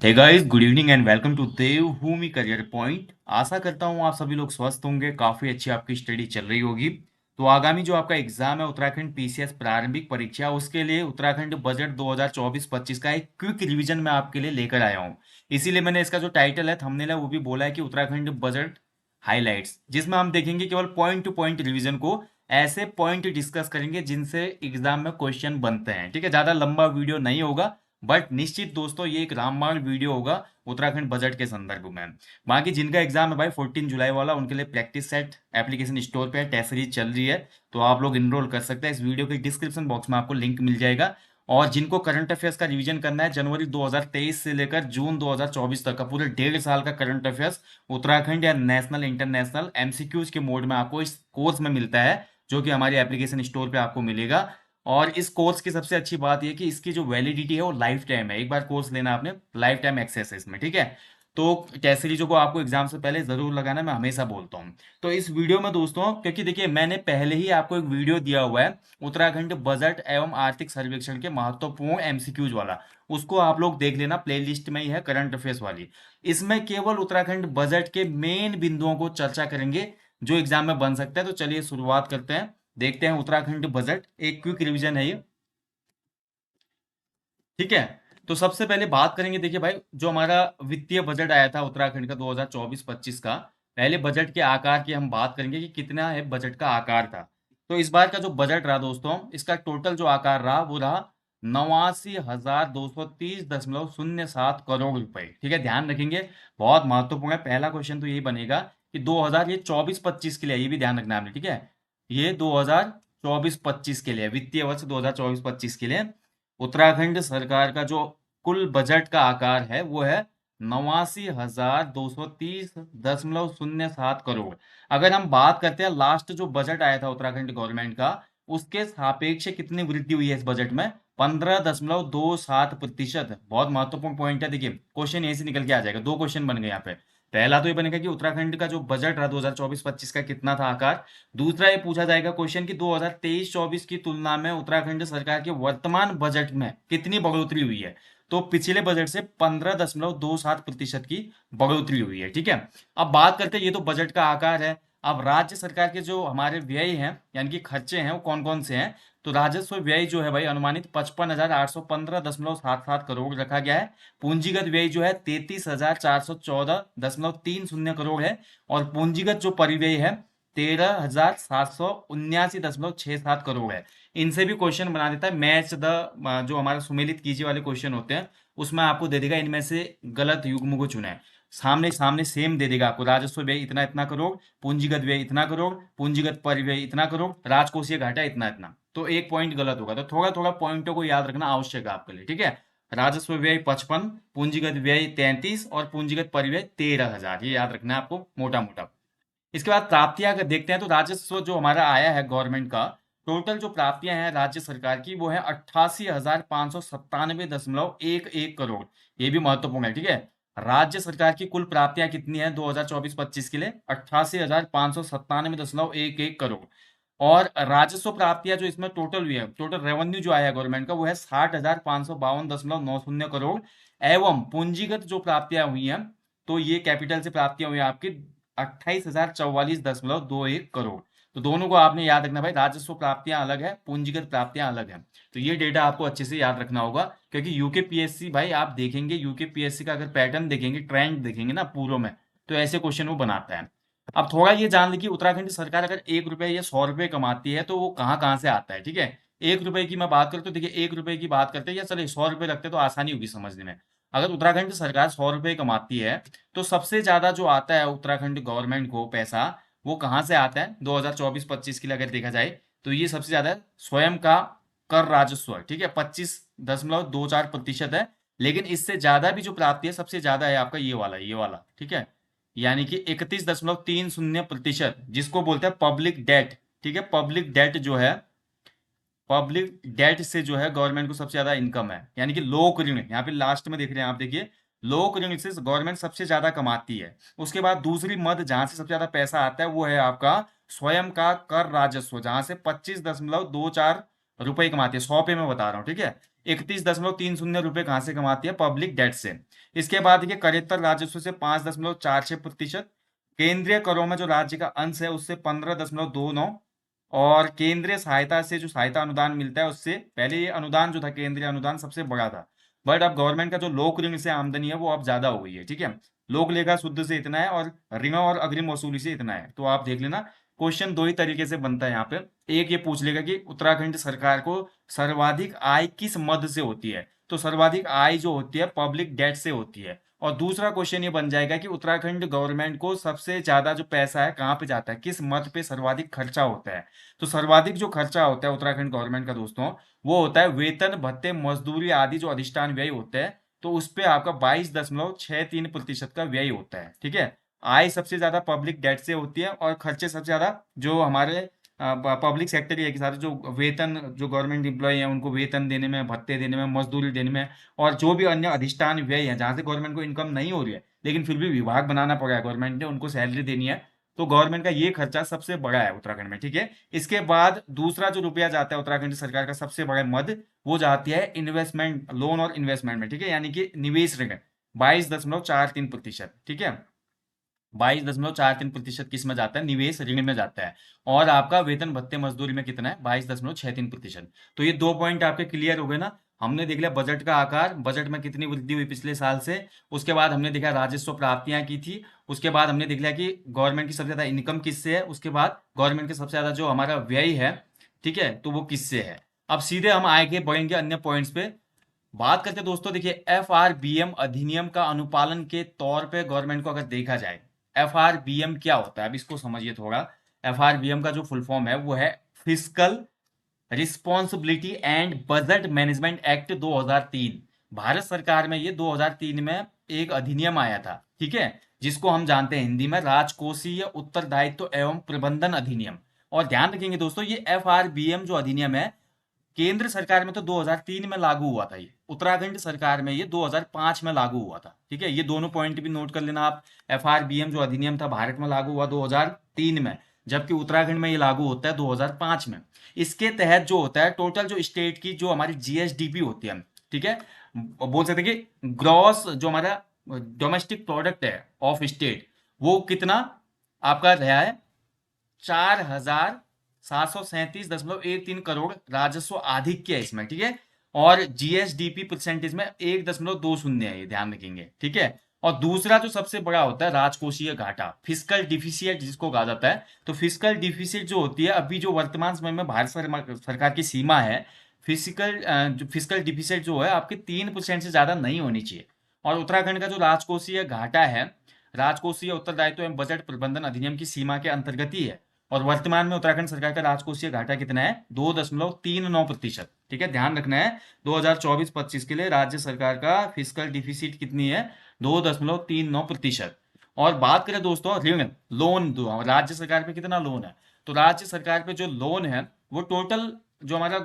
Hey guys, good evening and welcome to Devbhoomi career point. आशा करता हूँ आप सभी लोग स्वस्थ होंगे, काफी अच्छी आपकी स्टडी चल रही होगी। तो आगामी जो आपका एग्जाम है उत्तराखंड पीसीएस प्रारंभिक परीक्षा, उसके लिए उत्तराखंड बजट 2024-25 का एक क्विक रिवीजन मैं आपके लिए लेकर आया हूँ। इसीलिए मैंने इसका जो टाइटल है थंबनेल है वो भी बोला है कि उत्तराखंड बजट हाइलाइट्स, जिसमें हम देखेंगे केवल पॉइंट टू पॉइंट रिवीजन को। ऐसे पॉइंट डिस्कस करेंगे जिनसे एग्जाम में क्वेश्चन बनते हैं। ठीक है, ज्यादा लंबा वीडियो नहीं होगा, बट निश्चित दोस्तों ये एक रामबाण वीडियो होगा उत्तराखंड बजट के संदर्भ में। बाकी जिनका एग्जाम है भाई 14 जुलाई वाला, उनके लिए प्रैक्टिस सेट एप्लीकेशन स्टोर पे टेस्ट सीरीज चल रही है, तो आप लोग इनरोल कर सकते हैं। इस वीडियो के डिस्क्रिप्शन बॉक्स में आपको लिंक मिल जाएगा। और जिनको करंट अफेयर्स का रिवीजन करना है जनवरी 2023 से लेकर जून 2024 तक का पूरे 1.5 साल का करंट अफेयर्स उत्तराखंड या नेशनल इंटरनेशनल एमसीक्यूज के मोड में आपको इस कोर्स में मिलता है, जो कि हमारी एप्लीकेशन स्टोर पे आपको मिलेगा। और इस कोर्स की सबसे अच्छी बात यह कि इसकी जो वैलिडिटी है वो लाइफ टाइम है। एक बार कोर्स लेना आपने, लाइफ टाइम एक्सेस है इसमें। ठीक है, तो टेस्ट सीरीजों को आपको एग्जाम से पहले जरूर लगाना, मैं हमेशा बोलता हूँ। तो इस वीडियो में दोस्तों, क्योंकि देखिए मैंने पहले ही आपको एक वीडियो दिया हुआ है उत्तराखंड बजट एवं आर्थिक सर्वेक्षण के महत्वपूर्ण एमसीक्यूज वाला, उसको आप लोग देख लेना, प्लेलिस्ट में ही है करंट अफेयर्स वाली। इसमें केवल उत्तराखंड बजट के मेन बिंदुओं को चर्चा करेंगे जो एग्जाम में बन सकता है। तो चलिए शुरुआत करते हैं, देखते हैं उत्तराखंड बजट, एक क्विक रिवीजन है ये। ठीक है, तो सबसे पहले बात करेंगे, देखिए भाई जो हमारा वित्तीय बजट आया था उत्तराखंड का 2024-25 का, पहले बजट के आकार की हम बात करेंगे कि कितना है बजट का आकार था। तो इस बार का जो बजट रहा दोस्तों, इसका टोटल जो आकार रहा वो रहा 89,230.07 करोड़ रुपए। ठीक है, ध्यान रखेंगे, बहुत महत्वपूर्ण है। पहला क्वेश्चन तो यही बनेगा कि 2024-25 के लिए, ये भी ध्यान रखना आपने। ठीक है, ये 2024-25 के लिए, वित्तीय वर्ष 2024-25 के लिए उत्तराखंड सरकार का जो कुल बजट का आकार है वो है 89,230.07 करोड़। अगर हम बात करते हैं लास्ट जो बजट आया था उत्तराखंड गवर्नमेंट का, उसके सापेक्ष कितनी वृद्धि हुई है इस बजट में? 15.27%। बहुत महत्वपूर्ण पॉइंट है। देखिए क्वेश्चन यहीं से निकल के आ जाएगा, दो क्वेश्चन बन गए यहाँ पे। पहला तो ये बनेगा कि उत्तराखंड का जो बजट रहा 2024-25 का कितना था आकार। दूसरा ये पूछा जाएगा क्वेश्चन कि 2023-24 की तुलना में उत्तराखंड सरकार के वर्तमान बजट में कितनी बढ़ोतरी हुई है। तो पिछले बजट से 15.27% की बढ़ोतरी हुई है। ठीक है, अब बात करते हैं, ये तो बजट का आकार है। अब राज्य सरकार के जो हमारे व्यय हैं यानी कि खर्चे हैं वो कौन कौन से हैं? तो राजस्व व्यय जो है भाई अनुमानित 55,815.77 करोड़ रखा गया है। पूंजीगत व्यय जो है 33,414.30 करोड़ है। और पूंजीगत जो परिव्यय है 13,779.67 करोड़ है। इनसे भी क्वेश्चन बना देता है, मैच द जो हमारा सुमेलित कीजिए वाले क्वेश्चन होते हैं, उसमें आपको दे देगा इनमें से गलत युग्म को चुने। सामने सामने सेम दे देगा आपको, राजस्व व्यय इतना इतना करोड़, पूंजीगत व्यय इतना करोड़, पूंजीगत परिव्यय इतना करोड़, राजकोषीय घाटा इतना इतना। तो एक पॉइंट गलत होगा, तो थोड़ा थोड़ा पॉइंटों को याद रखना आवश्यक है आपके लिए। ठीक है, राजस्व व्यय 55, पूंजीगत व्यय 33 और पूंजीगत परिव्यय 13,000, ये याद रखना है आपको मोटा मोटा। इसके बाद प्राप्तियां अगर देखते हैं तो राजस्व जो हमारा आया है गवर्नमेंट का, टोटल जो प्राप्तियां हैं राज्य सरकार की वो है 88,597.11 करोड़। ये भी महत्वपूर्ण है। ठीक है, राज्य सरकार की कुल प्राप्तियां कितनी है 2024-25 के लिए? 88,597.11 करोड़। और राजस्व प्राप्तियां जो इसमें टोटल हुई है, टोटल रेवेन्यू जो आया है गवर्नमेंट का वो है 60,552.90 करोड़। एवं पूंजीगत जो प्राप्तियां हुई हैं, तो ये कैपिटल से प्राप्तियां हुई हैं आपकी 28,044.21 करोड़। तो दोनों को आपने याद रखना भाई, राजस्व प्राप्तियां अलग है, पूंजीगत प्राप्तियां अलग है। तो ये डेटा आपको अच्छे से याद रखना होगा, क्योंकि यूकेपीएससी भाई आप देखेंगे, यूकेपीएससी का अगर पैटर्न देखेंगे, ट्रेंड देखेंगे ना पूर्व में, तो ऐसे क्वेश्चन वो बनाता है। अब थोड़ा ये जान ली कि उत्तराखंड सरकार अगर 1 रुपए या 100 रुपए कमाती है तो वो कहाँ कहाँ से आता है। ठीक है, 1 रुपए की मैं बात करूँ तो देखिए 1 रुपए की बात करते हैं, या चलिए 100 रुपए रखते तो आसानी होगी समझने में। अगर उत्तराखंड सरकार 100 रुपए कमाती है तो सबसे ज्यादा जो आता है उत्तराखंड गवर्नमेंट को पैसा, वो कहाँ से आता है 2024-25 के लिए अगर देखा जाए, तो ये सबसे ज्यादा स्वयं का कर राजस्व है। ठीक है, 25.24% है। लेकिन इससे ज्यादा भी जो प्राप्ति है सबसे ज्यादा है आपका ये वाला, ये वाला। ठीक है, यानी कि 31.30%, जिसको बोलते हैं पब्लिक डेट। ठीक है, पब्लिक डेट जो है, पब्लिक डेट से जो है गवर्नमेंट को सबसे ज्यादा इनकम है, यानी कि लोक ऋण, यहाँ पे लास्ट में देख रहे हैं आप, देखिए लोक ऋण से गवर्नमेंट सबसे ज्यादा कमाती है। उसके बाद दूसरी मद जहां से सबसे ज्यादा पैसा आता है वो है आपका स्वयं का कर राजस्व, जहां से 25.24 रुपए कमाती है, 100 पे मैं बता रहा हूँ, ठीक है। 31.30 रुपए कहाँ से कमाती है? पब्लिक डेट से। इसके बाद देखिए करेत्तर राजस्व से 5.46%, केंद्रीय करों में जो राज्य का अंश है उससे 15.29, और केंद्रीय सहायता से जो सहायता अनुदान मिलता है उससे, पहले ये अनुदान जो था केंद्रीय अनुदान सबसे बड़ा था, बट अब गवर्नमेंट का जो लोक ऋण से आमदनी है वो अब ज्यादा हो गई है, ठीक है। लोक लेखा शुद्ध से इतना है और ऋण और अग्रिम वसूली से इतना है। तो आप देख लेना, क्वेश्चन दो ही तरीके से बनता है यहाँ पे। एक ये पूछ लेगा कि उत्तराखंड सरकार को सर्वाधिक आय किस मद से होती है, तो सर्वाधिक आय जो होती है पब्लिक डेट से होती है। और दूसरा क्वेश्चन ये बन जाएगा कि उत्तराखंड गवर्नमेंट को सबसे ज्यादा जो पैसा है कहाँ पे जाता है, किस मद पे सर्वाधिक खर्चा होता है। तो सर्वाधिक जो खर्चा होता है उत्तराखंड गवर्नमेंट का दोस्तों, वो होता है वेतन भत्ते मजदूरी आदि जो अधिष्ठान व्यय होते हैं, तो उस पे आपका 22.63% का व्यय होता है, ठीक है। आय सबसे ज्यादा पब्लिक डेट से होती है और खर्चे सबसे ज्यादा जो हमारे पब्लिक सेक्टर ही है कि सारे जो वेतन, जो गवर्नमेंट एम्प्लॉय हैं उनको वेतन देने में, भत्ते देने में, मजदूरी देने में, और जो भी अन्य अधिष्ठान व्यय है जहां से गवर्नमेंट को इनकम नहीं हो रही है लेकिन फिर भी विभाग बनाना पड़ा है गवर्नमेंट ने, उनको सैलरी देनी है, तो गवर्नमेंट का ये खर्चा सबसे बड़ा है उत्तराखंड में, ठीक है। इसके बाद दूसरा जो रुपया जाता है उत्तराखंड सरकार का सबसे बड़ा मद, वो जाती है इन्वेस्टमेंट, लोन और इन्वेस्टमेंट में, ठीक है, यानी कि निवेश ऋण, 22.43%, ठीक है। 22.43% किस में जाता है? निवेश ऋण में जाता है। और आपका वेतन भत्ते मजदूरी में कितना है? 22.63%। तो ये दो पॉइंट आपके क्लियर हो गए ना। हमने देख लिया बजट का आकार, बजट में कितनी वृद्धि हुई पिछले साल से, उसके बाद हमने देखा राजस्व प्राप्तियां की थी, उसके बाद हमने देख लिया कि गवर्नमेंट की सबसे ज्यादा इनकम किससे है, उसके बाद गवर्नमेंट के सबसे ज्यादा जो हमारा व्यय है, ठीक है, तो वो किससे है। अब सीधे हम आगे बढ़ेंगे अन्य पॉइंट्स पे। बात करते हैं दोस्तों, देखिए FRBM अधिनियम का अनुपालन के तौर पे गवर्नमेंट को अगर देखा जाए, FRBM क्या होता है अब इसको समझिए थोड़ा। FRBM का जो फुल फॉर्म है वो है fiscal responsibility and budget management act 2003। Bharat सरकार में ये 2003 में एक अधिनियम आया था, ठीक है, जिसको हम जानते हैं हिंदी में राजकोषीय उत्तरदायित्व एवं प्रबंधन अधिनियम। और ध्यान रखेंगे दोस्तों, ये FRBM जो अधिनियम है केंद्र सरकार में तो 2003 में लागू हुआ था, ये उत्तराखंड सरकार में ये 2005 में लागू हुआ था, ठीक है। ये दोनों पॉइंट भी नोट कर लेना आप। FRBM जो अधिनियम था भारत में लागू हुआ 2003 में, जबकि उत्तराखंड में ये लागू होता है 2005 में। इसके तहत जो होता है टोटल जो स्टेट की जो हमारी GSDP होती है, ठीक है, बोल सकते हैं कि ग्रॉस जो हमारा डोमेस्टिक प्रोडक्ट है ऑफ स्टेट, वो कितना आपका रहा है? 4,737.13 करोड़ राजस्व आधिक्य है इसमें, ठीक है। और GSDP परसेंटेज में 1.20 है, ये ध्यान रखेंगे, ठीक है। और दूसरा जो सबसे बड़ा होता है राजकोषीय घाटा, फिस्कल डिफिसिट जिसको कहा जाता है। तो फिस्कल डिफिसिट जो होती है अभी जो वर्तमान समय में भारत सरकार की सीमा है, फिस्कल डिफिसिट जो है आपके 3% से ज्यादा नहीं होनी चाहिए। और उत्तराखंड का जो राजकोषीय घाटा है, राजकोषीय उत्तरदायित्व एवं बजट प्रबंधन अधिनियम की सीमा के अंतर्गत ही है। और वर्तमान में उत्तराखंड सरकार का राजकोषीय घाटा कितना है? 2.39%, ठीक है, ध्यान रखना है। 2024-25 के लिए राज्य सरकार का फिस्कल डिफिसिट कितनी है? 2.39%। और बात करें दोस्तों ऋण, लोन दो राज्य सरकार पे कितना लोन है, तो राज्य सरकार पे जो लोन है वो टोटल जो हमारा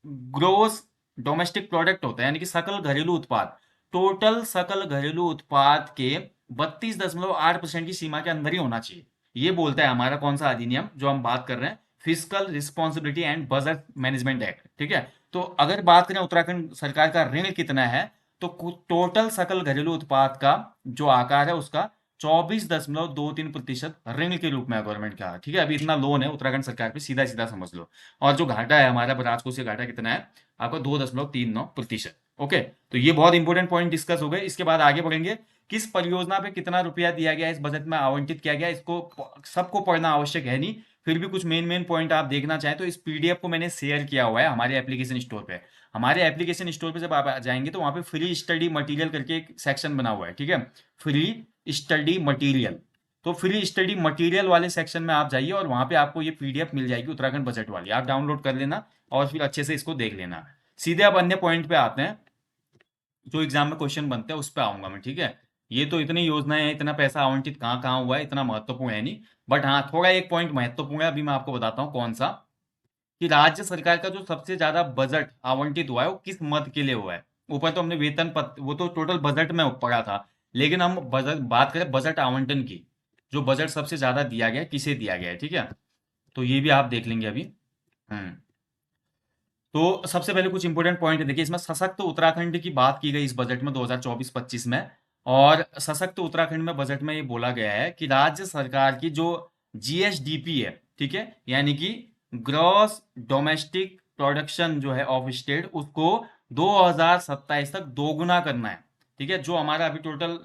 ग्रोस डोमेस्टिक प्रोडक्ट होता है, यानी कि सकल घरेलू उत्पाद, टोटल सकल घरेलू उत्पाद के 32.8% की सीमा के अंदर ही होना चाहिए। ये बोलता है हमारा कौन सा अधिनियम जो हम बात कर रहे हैं, fiscal responsibility and budget management act, ठीक है। तो अगर बात करें उत्तराखंड सरकार का ऋण कितना है, तो टोटल सकल घरेलू उत्पाद का जो आकार है उसका 24.23% ऋण के रूप में है गवर्नमेंट का, ठीक है। अभी इतना लोन है उत्तराखंड सरकार पे, सीधा सीधा समझ लो। और जो घाटा है हमारा राजकोषीय घाटा कितना है आपका? 2.39%। ओके, तो ये बहुत इंपॉर्टेंट पॉइंट डिस्कस हो गए। इसके बाद आगे बढ़ेंगे, किस परियोजना पे कितना रुपया दिया गया, इस बजट में आवंटित किया गया, इसको सबको पढ़ना आवश्यक है नहीं, फिर भी कुछ मेन मेन पॉइंट आप देखना चाहें तो इस PDF को मैंने शेयर किया हुआ है हमारे एप्लीकेशन स्टोर पे। हमारे एप्लीकेशन स्टोर पे जब आप जाएंगे तो वहां पे फ्री स्टडी मटेरियल करके एक सेक्शन बना हुआ है, ठीक है, फ्री स्टडी मटेरियल। तो फ्री स्टडी मटेरियल वाले सेक्शन में आप जाइए और वहां पे आपको ये PDF मिल जाएगी उत्तराखंड बजट वाली, आप डाउनलोड कर लेना और फिर अच्छे से इसको देख लेना। सीधे आप अन्य पॉइंट पे आते हैं, जो एग्जाम में क्वेश्चन बनते हैं उस पर आऊंगा मैं, ठीक है। ये तो इतनी योजनाएं हैं, इतना पैसा आवंटित कहाँ कहाँ हुआ है, इतना महत्वपूर्ण है नहीं, बट हाँ थोड़ा एक पॉइंट महत्वपूर्ण है, अभी मैं आपको बताता हूँ कौन सा, कि राज्य सरकार का जो सबसे ज्यादा बजट आवंटित हुआ है वो किस मद के लिए हुआ है। ऊपर तो हमने वेतन पद वो तो टोटल बजट में पड़ा था, लेकिन हम बजट बात करें बजट आवंटन की, जो बजट सबसे ज्यादा दिया गया है, किसे दिया गया है, ठीक है। तो ये भी आप देख लेंगे अभी। हम्म तो सबसे पहले कुछ इंपोर्टेंट पॉइंट देखिए, इसमें सशक्त उत्तराखंड की बात की गई इस बजट में 2024-25 में। और सशक्त उत्तराखंड में बजट में ये बोला गया है कि राज्य सरकार की जो जीएसडीपी है, ठीक है, यानी कि ग्रॉस डोमेस्टिक प्रोडक्शन जो है ऑफ स्टेट, उसको 2027 तक दोगुना करना है। ठीक है, जो हमारा अभी टोटल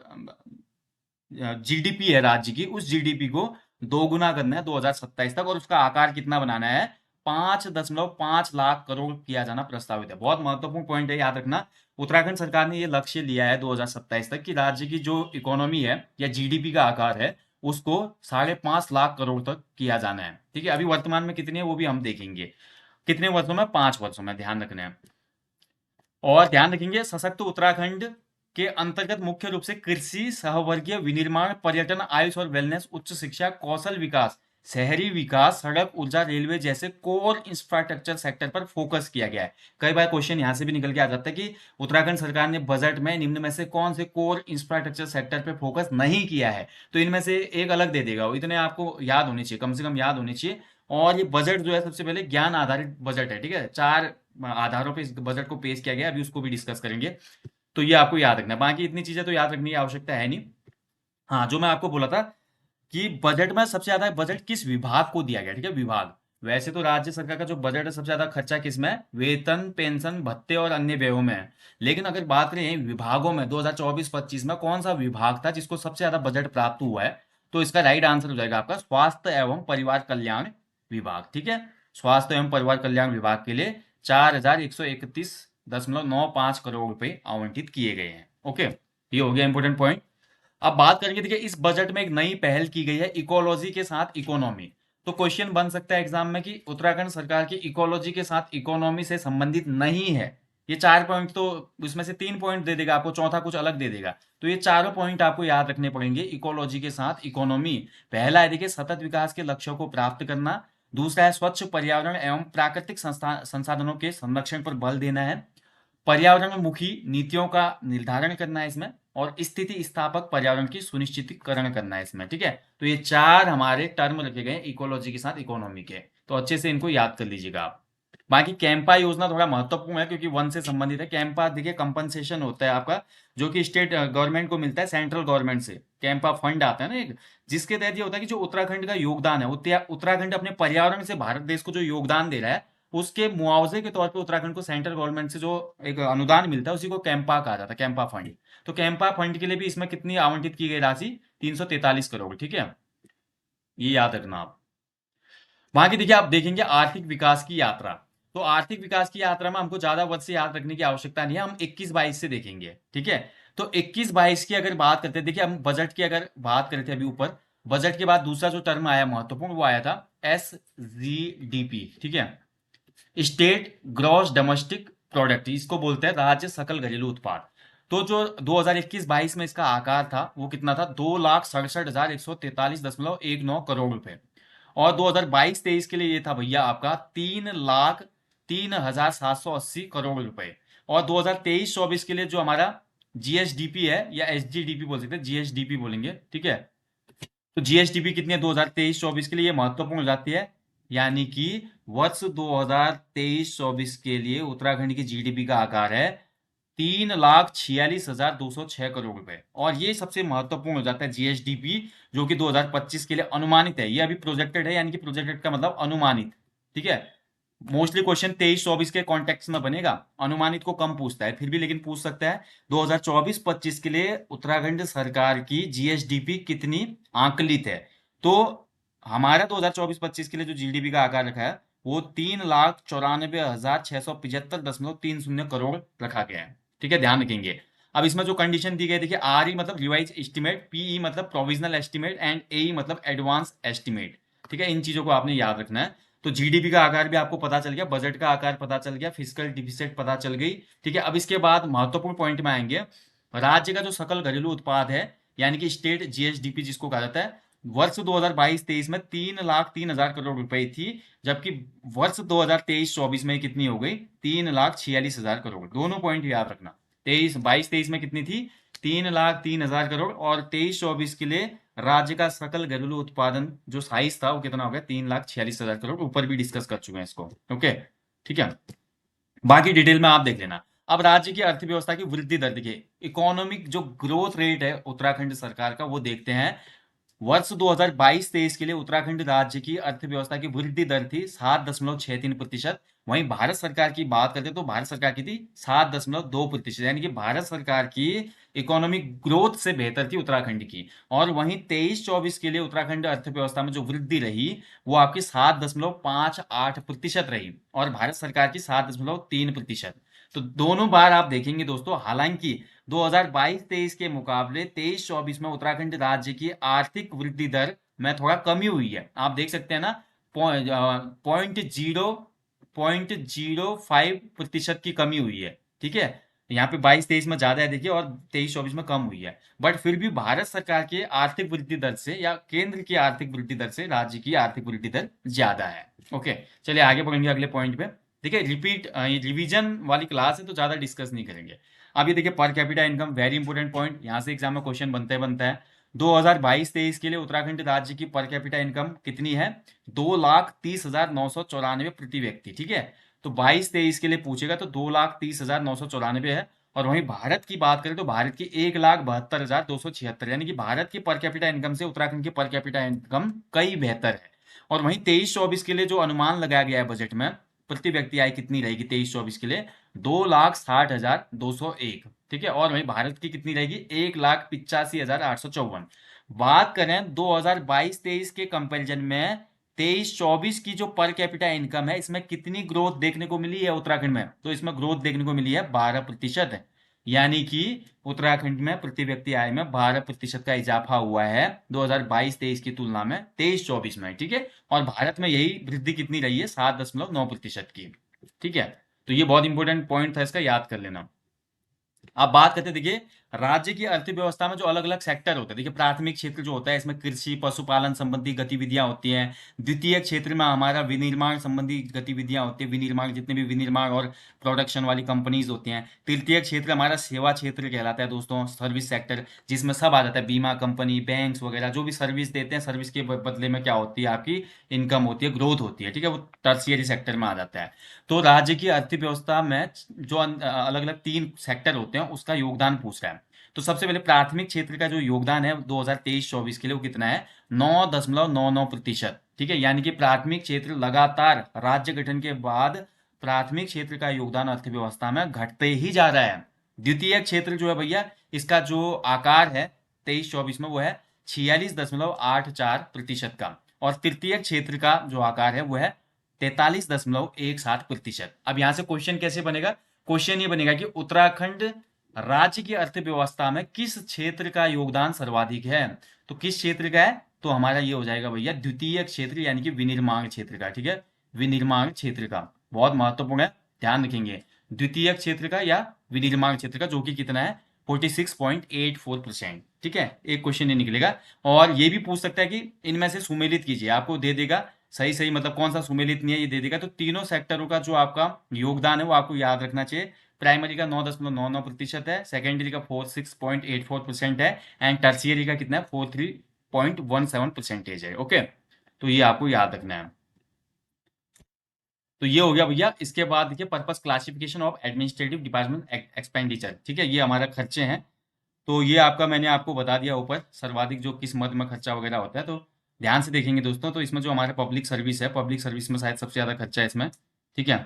जीडीपी है राज्य की, उस जीडीपी को दोगुना करना है 2027 तक, और उसका आकार कितना बनाना है, 5.5 लाख करोड़ किया जाना प्रस्तावित है। बहुत महत्वपूर्ण पॉइंट है, याद रखना। उत्तराखंड सरकार ने ये लक्ष्य लिया है 2027 तक कि राज्य की जो इकोनॉमी है या जीडीपी का आकार है, उसको 5.5 लाख करोड़ तक किया जाना है। ठीक है, अभी वर्तमान में कितनी है वो भी हम देखेंगे, कितने वर्षों में, 5 वर्षों में, ध्यान रखना है। और ध्यान रखेंगे, सशक्त उत्तराखंड के अंतर्गत मुख्य रूप से कृषि, सहवर्गीय विनिर्माण, पर्यटन, आयुष और वेलनेस, उच्च शिक्षा, कौशल विकास, शहरी विकास, सड़क, ऊर्जा, रेलवे जैसे कोर इंफ्रास्ट्रक्चर सेक्टर पर फोकस किया गया है। कई बार क्वेश्चन यहां से भी निकल के आ जाता है कि उत्तराखंड सरकार ने बजट में निम्न में से कौन से कोर इंफ्रास्ट्रक्चर सेक्टर पर फोकस नहीं किया है, तो इनमें से एक अलग दे देगा। इतने आपको याद होने चाहिए, कम से कम याद होने चाहिए। और ये बजट जो है सबसे पहले ज्ञान आधारित बजट है। ठीक है, 4 आधारों पे इस बजट को पेश किया गया, अभी उसको भी डिस्कस करेंगे। तो ये आपको याद रखना है, बाकी इतनी चीजें तो याद रखने की आवश्यकता है नहीं। हाँ, जो मैं आपको बोला था कि बजट में सबसे ज्यादा बजट किस विभाग को दिया गया, ठीक है, विभाग। वैसे तो राज्य सरकार का जो बजट है, सबसे ज्यादा खर्चा किसमें है, वेतन, पेंशन, भत्ते और अन्य व्ययों में है। लेकिन अगर बात करें विभागों में 2024-25 में कौन सा विभाग था जिसको सबसे ज्यादा बजट प्राप्त हुआ है, तो इसका राइट आंसर हो जाएगा आपका स्वास्थ्य एवं परिवार कल्याण विभाग। ठीक है, स्वास्थ्य एवं परिवार कल्याण विभाग के लिए 4,131.95 करोड़ रुपए आवंटित किए गए हैं। ओके, ये हो गया इंपोर्टेंट पॉइंट। अब बात करेंगे, देखिए इस बजट में एक नई पहल की गई है, इकोलॉजी के साथ इकोनॉमी। तो क्वेश्चन बन सकता है एग्जाम में कि उत्तराखंड सरकार की इकोलॉजी के साथ इकोनॉमी से संबंधित नहीं है। ये 4 पॉइंट, तो उसमें से 3 पॉइंट दे देगा आपको, चौथा कुछ अलग दे देगा। तो ये चारों पॉइंट आपको याद रखने पड़ेंगे, इकोलॉजी के साथ इकोनॉमी। पहला है, देखिए, सतत विकास के लक्ष्यों को प्राप्त करना। दूसरा है स्वच्छ पर्यावरण एवं प्राकृतिक संसाधनों के संरक्षण पर बल देना है। पर्यावरणमुखी नीतियों का निर्धारण करना है इसमें, और स्थिति स्थापक पर्यावरण की सुनिश्चितीकरण करना है इसमें। ठीक है, तो ये 4 हमारे टर्म रखे गए इकोलॉजी के साथ इकोनॉमी के, तो अच्छे से इनको याद कर लीजिएगा आप। बाकी कैंपा योजना थोड़ा महत्वपूर्ण है क्योंकि वन से संबंधित है। कैंपा देखिए कंपनसेशन होता है आपका, जो कि स्टेट गवर्नमेंट को मिलता है, सेंट्रल गवर्नमेंट से कैंपा फंड आता है ना एक, जिसके तहत ये होता है कि जो उत्तराखंड का योगदान है, उत्तराखंड अपने पर्यावरण से भारत देश को जो योगदान दे रहा है, उसके मुआवजे के तौर पे उत्तराखंड को सेंट्रल गवर्नमेंट से जो एक अनुदान मिलता है, उसी को कैंपा कहा जाता है, कैंपा फंड। तो कैंपा फंड के लिए भी इसमें कितनी आवंटित की गई राशि, 343 करोड़। ठीक है, ये याद रखना आप। वहां की देखिए आप देखेंगे आर्थिक विकास की यात्रा। तो आर्थिक विकास की यात्रा में हमको ज्यादा वर्ष से याद रखने की आवश्यकता नहीं है, हम 21-22 से देखेंगे। ठीक है, तो 21-22 की अगर बात करते हैं, देखिए हम बजट की अगर बात करते हैं अभी ऊपर, बजट के बाद दूसरा जो टर्म आया महत्वपूर्ण, वो आया था SGDP। ठीक है, स्टेट ग्रॉस डोमेस्टिक प्रोडक्ट, इसको बोलते हैं राज्य सकल घरेलू उत्पाद। तो जो 2021-22 में इसका आकार था वो कितना था, 2,67,143.19 करोड़ रुपए। और 2022-23 के लिए ये था भैया आपका 3,03,780 करोड़ रुपए। और 2023-24 के लिए जो हमारा जीएसडीपी है, या एसजीडीपी बोल सकते हैं, जीएसडीपी बोलेंगे। ठीक है, तो जीएसडीपी कितनी है 2023-24 के लिए, ये महत्वपूर्ण हो जाती है। यानी कि वर्ष 2023-24 के लिए उत्तराखंड की जीडीपी का आकार है 3,46,206 करोड़ रुपए। और ये सबसे महत्वपूर्ण हो जाता है जीएसडीपी, जो कि 2025 के लिए अनुमानित है। ये अभी प्रोजेक्टेड है, यानी कि प्रोजेक्टेड का मतलब अनुमानित। ठीक है, मोस्टली क्वेश्चन 23-24 के कॉन्टेक्स्ट में बनेगा, अनुमानित को कम पूछता है, फिर भी लेकिन पूछ सकता है। 2024-25 के लिए उत्तराखंड सरकार की जीएसडीपी कितनी आंकलित है, तो हमारा 2024-25 के लिए जो जीडीपी का आकार रखा है, वो 3,94,675.30 करोड़ रखा गया है। ठीक है, ध्यान रखेंगे। अब इसमें जो कंडीशन दी गई, देखिए आर ई मतलब रिवाइज एस्टिमेट, पीई मतलब प्रोविजनल एस्टिमेट, एंड ए मतलब एडवांस एस्टिमेट। ठीक है, इन चीजों को आपने याद रखना है। तो जीडीपी का आकार भी आपको पता चल गया, बजट का आकार पता चल गया, फिजिकल डिफिसिट पता चल गई। ठीक है, अब इसके बाद महत्वपूर्ण पॉइंट में आएंगे, राज्य का जो सकल घरेलू उत्पाद है, यानी कि स्टेट जीएसडीपी जिसको कहा जाता है, वर्ष 2022-23 में 3,03,000 करोड़ रुपए थी, जबकि वर्ष 2023-24 में कितनी हो गई, 3,46,000 करोड़। दोनों पॉइंट याद रखना, 22-23 में कितनी थी, 3,03,000 करोड़, और 23-24 के लिए राज्य का सकल घरेलू उत्पादन जो साइज था वो कितना हो गया, 3,46,000 करोड़। ऊपर भी डिस्कस कर चुके हैं इसको। ओके, ठीक है। बाकी डिटेल में आप देख लेना। अब राज्य की अर्थव्यवस्था की वृद्धि दर देखिए, इकोनॉमिक जो ग्रोथ रेट है उत्तराखंड सरकार का, वो देखते हैं। वर्ष 2022-23 के लिए उत्तराखंड राज्य की अर्थव्यवस्था की वृद्धि दर थी 7.63%। वहीं भारत सरकार की बात करते तो भारत सरकार की थी 7.2%, यानी कि भारत सरकार की इकोनॉमिक ग्रोथ से बेहतर थी उत्तराखंड की। और वहीं 23-24 के लिए उत्तराखंड अर्थव्यवस्था में जो वृद्धि रही वो आपकी 7.58% रही, और भारत सरकार की 7.3%। तो दोनों बार आप देखेंगे दोस्तों, हालांकि 2022-23 के मुकाबले 23-24 में उत्तराखंड राज्य की आर्थिक वृद्धि दर में थोड़ा कमी हुई है। आप देख सकते हैं ना, 0.05% की कमी हुई है। ठीक है, यहाँ पे 22-23 में ज्यादा है देखिए, और 23-24 में कम हुई है। बट फिर भी भारत सरकार के आर्थिक वृद्धि दर से या केंद्र की आर्थिक वृद्धि दर से राज्य की आर्थिक वृद्धि दर ज्यादा है। ओके, चलिए आगे बढ़ेंगे अगले पॉइंट पे। देखिए रिवीजन वाली क्लास है तो ज्यादा डिस्कस नहीं करेंगे। अब ये देखिए per capita income, very important point, यहाँ से एग्जाम में क्वेश्चन बनता है। 2022-23 के लिए उत्तराखंड राज्य की पर कैपिटा इनकम कितनी है? 2,30,994 प्रति व्यक्ति। ठीक है, तो 22-23 के लिए पूछेगा तो 2,30,994 है। और वहीं भारत की बात करें तो भारत की 1,72,276, यानी कि भारत की पर कैपिटा इनकम से उत्तराखंड की पर कैपिटा इनकम कई बेहतर है। और वहीं 23-24 के लिए जो अनुमान लगाया गया है बजट में, प्रति व्यक्ति आय कितनी रहेगी 23-24 के लिए? 2,60,201। ठीक है, और वहीं भारत की कितनी रहेगी? 1,85,854। बात करें 2022-23 के कंपैरिजन में 23-24 की जो पर कैपिटा इनकम है, इसमें कितनी ग्रोथ देखने को मिली है उत्तराखंड में? तो इसमें ग्रोथ देखने को मिली है 12%, यानी कि उत्तराखंड में प्रति व्यक्ति आय में 12% का इजाफा हुआ है 2022-23 की तुलना में 23-24 में। ठीक है, और भारत में यही वृद्धि कितनी रही है? 7.9% की। ठीक है, तो ये बहुत इंपॉर्टेंट पॉइंट था, इसका याद कर लेना। अब बात करते हैं, देखिए राज्य की अर्थव्यवस्था में जो अलग अलग सेक्टर होते हैं, देखिए प्राथमिक क्षेत्र जो होता है इसमें कृषि पशुपालन संबंधी गतिविधियां होती हैं। द्वितीय क्षेत्र में हमारा विनिर्माण संबंधी गतिविधियां होती है, विनिर्माण जितने भी विनिर्माण और प्रोडक्शन वाली कंपनीज होती हैं। तृतीय क्षेत्र हमारा सेवा क्षेत्र कहलाता है दोस्तों, सर्विस सेक्टर, जिसमें सब आ जाता है, बीमा कंपनी, बैंक्स वगैरह जो भी सर्विस देते हैं, सर्विस के बदले में क्या होती है? आपकी इनकम होती है, ग्रोथ होती है। ठीक है, वो टर्शियरी सेक्टर में आ जाता है। तो राज्य की अर्थव्यवस्था में जो अलग अलग 3 सेक्टर होते हैं उसका योगदान पूछ रहा है। तो सबसे पहले प्राथमिक क्षेत्र का जो योगदान है 2023-24 के लिए वो कितना है? 9.99%। ठीक है, यानी कि प्राथमिक क्षेत्र लगातार राज्य गठन के बाद प्राथमिक क्षेत्र का योगदान अर्थव्यवस्था में घटते ही जा रहा है। द्वितीय क्षेत्र जो है भैया, इसका जो आकार है 23-24 में वो है 46.84% का, और तृतीय क्षेत्र का जो आकार है वो है 43.17%। अब यहां से क्वेश्चन कैसे बनेगा? क्वेश्चन ये बनेगा कि उत्तराखंड राज्य की अर्थव्यवस्था में किस क्षेत्र का योगदान सर्वाधिक है? तो किस क्षेत्र का है? तो हमारा ये हो जाएगा भैया द्वितीय क्षेत्र, यानी कि विनिर्माण क्षेत्र का। ठीक है, विनिर्माण क्षेत्र का बहुत महत्वपूर्ण है, ध्यान रखेंगे। द्वितीय क्षेत्र का या विनिर्माण क्षेत्र का, जो कि कितना है? 46.84%। ठीक है, एक क्वेश्चन ये निकलेगा। और ये भी पूछ सकता है कि इनमें से सुमेलित कीजिए, आपको दे देगा सही सही, मतलब कौन सा सुमेलित नहीं है ये दे देगा। तो तीनों सेक्टरों का जो आपका योगदान है वो आपको याद रखना चाहिए। प्राइमरी का 9.99% है, सेकेंडरी का 46.84% है, एंड टर्शियरी का कितना है? 43.17% है। ओके, तो ये आपको याद रखना है। तो ये हो गया भैया। इसके बाद देखिए purpose classification of administrative department expenditure. ठीक है, ये हमारा खर्चे हैं। तो ये आपका मैंने आपको बता दिया ऊपर, सर्वाधिक जो किस मद में खर्चा वगैरह होता है। तो ध्यान से देखेंगे दोस्तों, तो इसमें जो हमारे पब्लिक सर्विस है, पब्लिक सर्विस में शायद सबसे ज़्यादा खर्चा है इसमें। ठीक है,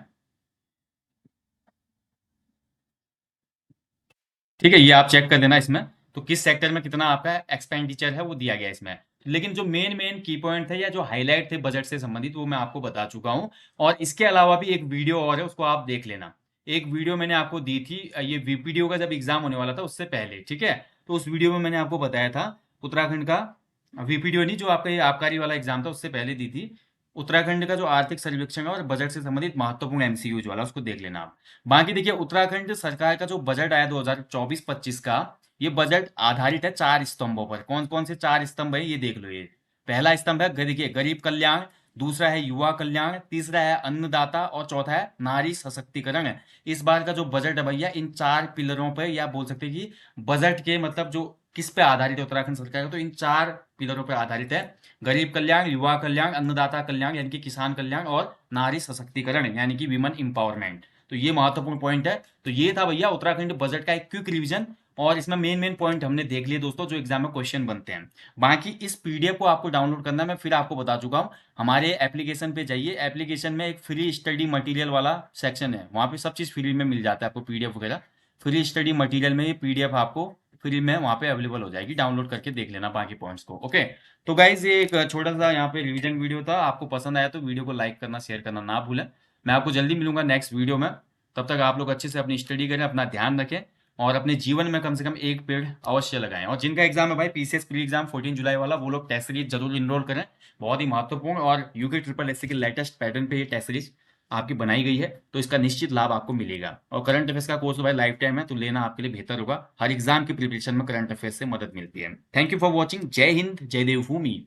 ठीक है, ये आप चेक कर देना इसमें। तो किस सेक्टर में कितना आपका एक्सपेंडिचर है वो दिया गया है इसमें। लेकिन जो मेन मेन की पॉइंट थे या जो हाईलाइट थे बजट से संबंधित, वो मैं आपको बता चुका हूँ। और इसके अलावा भी एक वीडियो और है, उसको आप देख लेना। एक वीडियो मैंने आपको दी थी, ये वीपीडीओ का जब एग्जाम होने वाला था उससे पहले। ठीक है, तो उस वीडियो में मैंने आपको बताया था उत्तराखंड का, वीपीडीओ नहीं, जो आपका ये आबकारी वाला एग्जाम था उससे पहले दी थी, उत्तराखंड का जो आर्थिक सर्वेक्षण है और बजट से संबंधित महत्वपूर्ण एमसीक्यूज वाला, उसको देख लेना आप। बाकी देखिए उत्तराखंड सरकार का जो बजट आया 2024-25 का, ये बजट आधारित है 4 स्तंभों पर। कौन कौन से 4 स्तंभ है ये देख लो। ये पहला स्तंभ है देखिए गरीब कल्याण, दूसरा है युवा कल्याण, तीसरा है अन्नदाता, और चौथा है नारी सशक्तिकरण। इस बार का जो बजट है भैया इन 4 पिलरों पर, या बोल सकते हैं कि बजट के मतलब जो किस पे आधारित है उत्तराखंड सरकार का, तो इन 4 पिलरों पर आधारित है। गरीब कल्याण, युवा कल्याण, अन्नदाता कल्याण यानी कि किसान कल्याण, और नारी सशक्तिकरण यानी कि विमेन इंपावरमेंट। तो ये महत्वपूर्ण पॉइंट है। तो ये था भैया उत्तराखंड बजट का एक क्विक रिवीजन, और इसमें मेन पॉइंट हमने देख लिए दोस्तों जो एग्जाम में क्वेश्चन बनते हैं। बाकी इस पीडीएफ को आपको डाउनलोड करना है, मैं फिर आपको बता चुका हूँ। हमारे एप्लीकेशन पे जाइए, एप्लीकेशन में एक फ्री स्टडी मटेरियल वाला सेक्शन है, वहाँ पे सब चीज़ फ्री में मिल जाता है आपको, पीडीएफ वगैरह। फ्री स्टडी मटेरियल में ये पीडीएफ आपको फ्री में वहाँ पे अवेलेबल हो जाएगी, डाउनलोड करके देख लेना बाकी पॉइंट्स को। ओके, तो गाइज ये एक छोटा सा यहाँ पे रिवीजन वीडियो था, आपको पसंद आया तो वीडियो को लाइक करना, शेयर करना ना भूलें। मैं आपको जल्दी मिलूंगा नेक्स्ट वीडियो में। तब तक आप लोग अच्छे से अपनी स्टडी करें, अपना ध्यान रखें, और अपने जीवन में कम से कम एक पेड़ अवश्य लगाएं। और जिनका एग्जाम है भाई पीसीएस प्री एग्जाम 14 जुलाई वाला, वो लोग टेस्ट सीरीज जरूर इनरोल करें, बहुत ही महत्वपूर्ण। और यूके ट्रिपल एससी के लेटेस्ट पैटर्न पे ये टेस्ट सीरीज आपकी बनाई गई है, तो इसका निश्चित लाभ आपको मिलेगा। और करंट अफेयर्स का कोर्स भाई लाइफ टाइम है, तो लेना आपके लिए बेहतर होगा। हर एग्जाम की प्रिपरेशन में करंट अफेयर्स से मदद मिलती है। Thank you for watching. जय हिंद, जय देवभूमि।